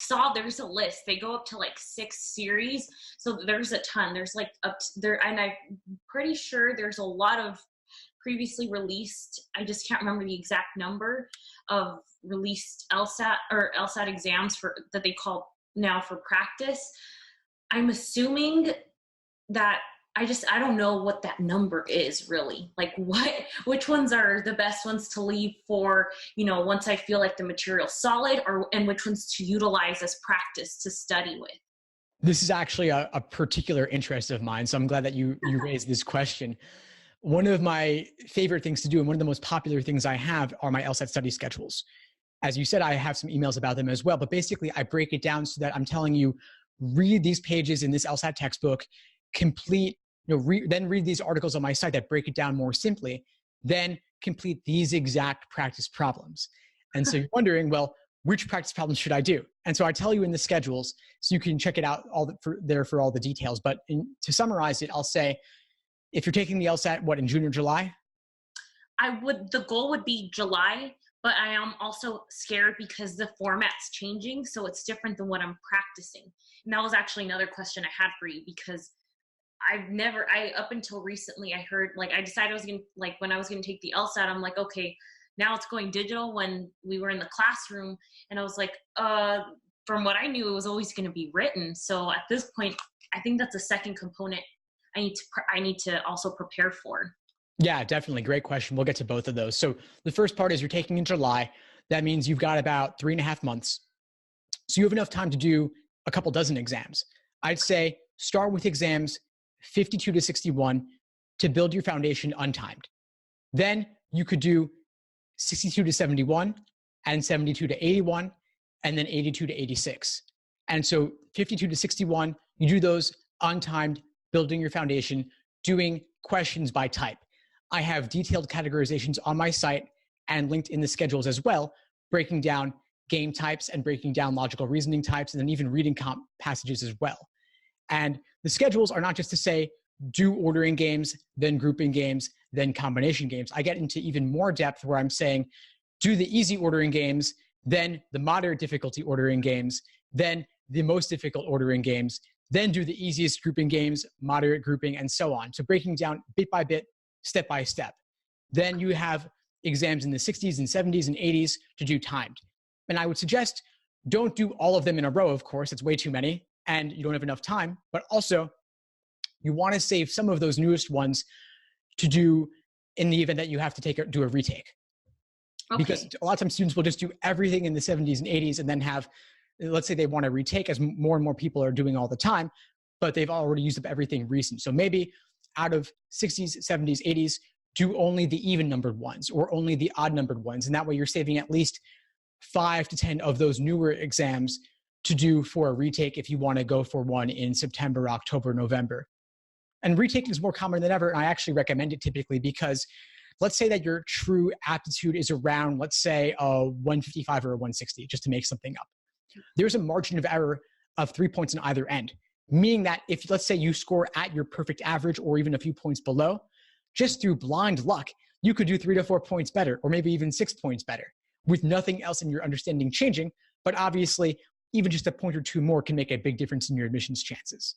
saw there's a list. They go up to like 6 series. So there's a ton. There's like up to there, and I'm pretty sure there's a lot of previously released, I just can't remember the exact number of released LSAT exams for that they call now for practice. I'm assuming that I don't know what that number is really. Like which ones are the best ones to leave for, once I feel like the material's solid, and which ones to utilize as practice to study with. This is actually a particular interest of mine. So I'm glad that you raised this question. One of my favorite things to do, and one of the most popular things I have, are my LSAT study schedules. As you said, I have some emails about them as well, but basically I break it down so that I'm telling you, read these pages in this LSAT textbook, then read these articles on my site that break it down more simply, then complete these exact practice problems. And so you're wondering, well, which practice problems should I do? And so I tell you in the schedules, so you can check it out for all the details. But to summarize it, I'll say, if you're taking the LSAT, in June or July? The goal would be July, but I am also scared because the format's changing, so it's different than what I'm practicing. And that was actually another question I had for you, because up until recently, I heard, I decided when I was going to take the LSAT, I'm like, okay, now it's going digital. When we were in the classroom, and I was like, from what I knew, it was always going to be written. So at this point, I think that's a second component I need to also prepare for. Yeah, definitely. Great question. We'll get to both of those. So the first part is you're taking in July. That means you've got about 3.5 months. So you have enough time to do a couple dozen exams. I'd say start with exams 52 to 61 to build your foundation untimed. Then you could do 62 to 71 and 72 to 81 and then 82 to 86. And so 52 to 61, you do those untimed, building your foundation, doing questions by type. I have detailed categorizations on my site and linked in the schedules as well, breaking down game types and breaking down logical reasoning types, and then even reading comp passages as well. And the schedules are not just to say, do ordering games, then grouping games, then combination games. I get into even more depth where I'm saying, do the easy ordering games, then the moderate difficulty ordering games, then the most difficult ordering games, then do the easiest grouping games, moderate grouping, and so on. So breaking down bit by bit, step by step. Then you have exams in the 60s and 70s and 80s to do timed. And I would suggest don't do all of them in a row, of course. It's way too many, and you don't have enough time. But also, you want to save some of those newest ones to do in the event that you have to do a retake. Okay. Because a lot of times students will just do everything in the 70s and 80s and then have, let's say they want to retake, as more and more people are doing all the time, but they've already used up everything recent. So maybe out of 60s, 70s, 80s, do only the even numbered ones or only the odd numbered ones. And that way you're saving at least 5 to 10 of those newer exams to do for a retake if you want to go for one in September, October, November. And retaking is more common than ever. And I actually recommend it typically because let's say that your true aptitude is around, let's say, a 155 or a 160, just to make something up. There's a margin of error of 3 points on either end, meaning that if, let's say, you score at your perfect average or even a few points below, just through blind luck, you could do 3 to 4 points better, or maybe even 6 points better, with nothing else in your understanding changing. But obviously, even just a point or two more can make a big difference in your admissions chances.